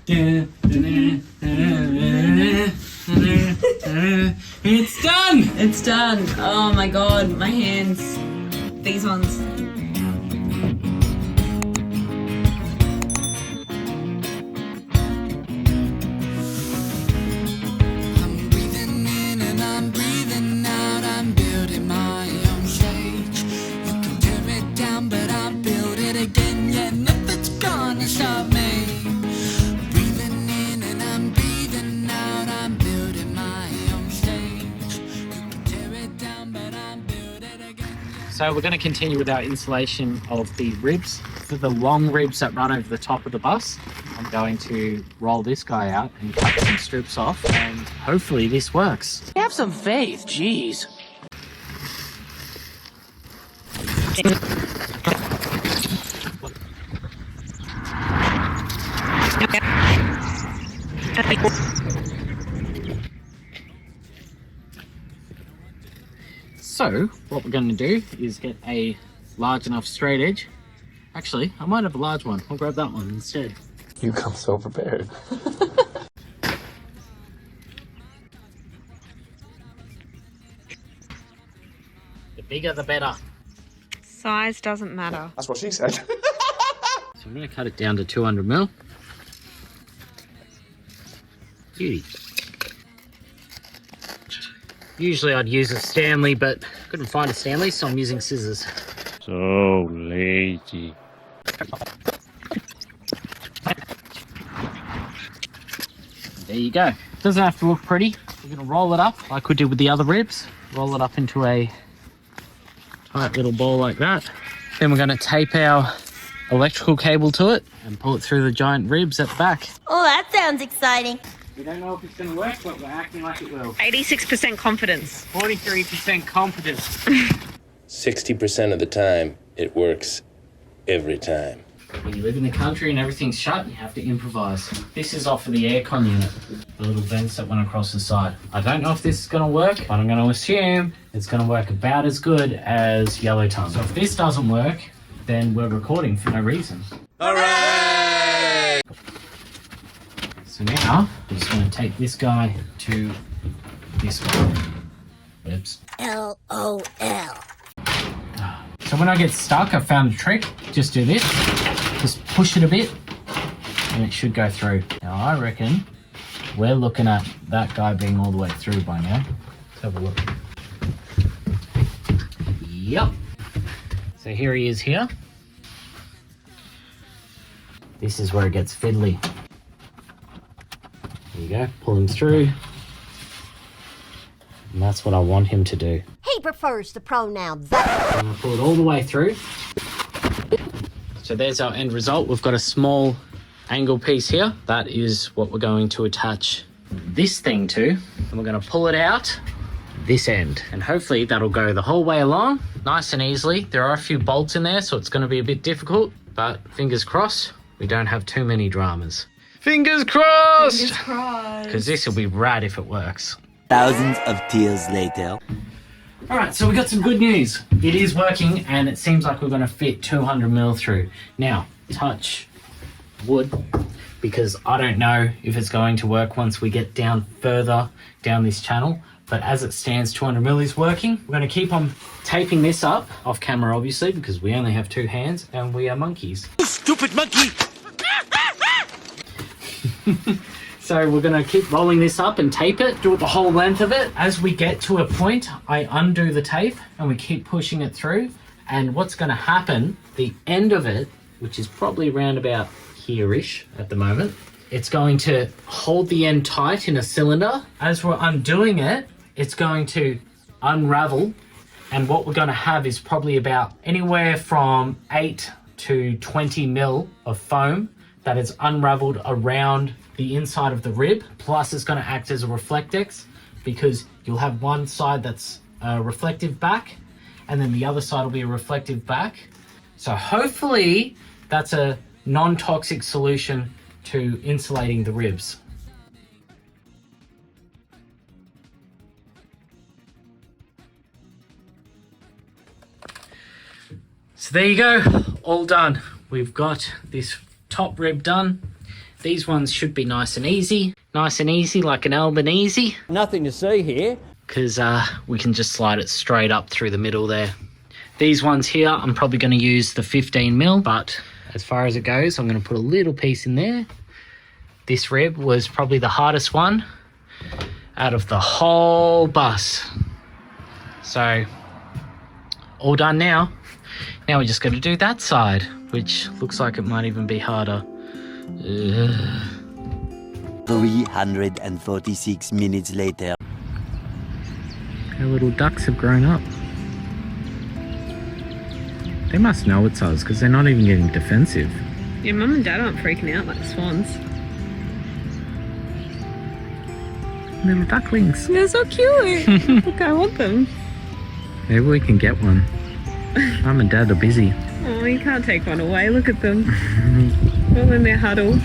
It's done! It's done. Oh my god, my hands. These ones. I'm breathing in and I'm breathing out. I'm building my own stage. You can tear it down, but I'll build it again. Yeah, nothing's gonna stop me. Breathing in and I'm breathing out. I'm building my own stage. You can tear it down, but I'll build it again. So we're going to continue with our insulation of the ribs. For the long ribs that run over the top of the bus, I'm going to roll this guy out and cut some strips off, and hopefully this works. Have some faith, jeez. So what we're going to do is get a large enough straight edge. Actually, I might have a large one. I'll grab that one instead. You come so prepared. The bigger the better. Size doesn't matter. That's what she said. So I'm going to cut it down to 200 mil. Beauty. Usually I'd use a Stanley, but couldn't find a Stanley, so I'm using scissors. So lazy. There you go. Doesn't have to look pretty. We're going to roll it up like we did with the other ribs. Roll it up into a tight little ball like that. Then we're going to tape our electrical cable to it and pull it through the giant ribs at the back. Oh, that sounds exciting. We don't know if it's going to work, but we're acting like it will. 86% confidence. 43% confidence. 60% of the time, it works every time. When you live in the country and everything's shut, you have to improvise. This is off of the aircon unit, the little vents that went across the side. I don't know if this is going to work, but I'm going to assume it's going to work about as good as yellow tongue. So if this doesn't work, then we're recording for no reason. Hooray! So now, I'm just going to take this guy to this one. Oops. LOL. So when I get stuck, I found a trick. Just do this. Just push it a bit, and it should go through. Now I reckon we're looking at that guy being all the way through by now. Let's have a look. Yep. So here he is here. This is where it gets fiddly. There you go, pull him through. And that's what I want him to do. He prefers the pronoun they. I'm gonna pull it all the way through. So there's our end result. We've got a small angle piece here. That is what we're going to attach this thing to. And we're gonna pull it out this end. And hopefully that'll go the whole way along, nice and easily. There are a few bolts in there, so it's gonna be a bit difficult, but fingers crossed, we don't have too many dramas. Fingers crossed! Fingers crossed. Because this will be rad if it works. Thousands of tears later. All right, so we got some good news. It is working, and it seems like we're going to fit 200 mil through. Now, touch wood, because I don't know if it's going to work once we get down further down this channel. But as it stands, 200 mil is working. We're going to keep on taping this up, off camera obviously, because we only have two hands and we are monkeys. Stupid monkey! So we're going to keep rolling this up and tape it, do it the whole length of it. As we get to a point, I undo the tape and we keep pushing it through. And what's going to happen, the end of it, which is probably around about here-ish at the moment, it's going to hold the end tight in a cylinder. As we're undoing it, it's going to unravel. And what we're going to have is probably about anywhere from 8 to 20 mil of foam that is unraveled around the inside of the rib. Plus it's going to act as a Reflectex, because you'll have one side that's a reflective back and then the other side will be a reflective back. So hopefully that's a non-toxic solution to insulating the ribs. So there you go, all done. We've got this top rib done. These ones should be nice and easy like an Albanese. Nothing to see here. Because we can just slide it straight up through the middle there. These ones here, I'm probably going to use the 15mm, but as far as it goes, I'm going to put a little piece in there. This rib was probably the hardest one out of the whole bus. So, all done now. Now we're just going to do that side, which looks like it might even be harder. 346 minutes later. Our little ducks have grown up. They must know it's us because they're not even getting defensive. Your mum and dad aren't freaking out like swans. Little ducklings. They're so cute. Look, I want them. Maybe we can get one. Mum and Dad are busy. Oh, you can't take one away. Look at them. All in their huddle.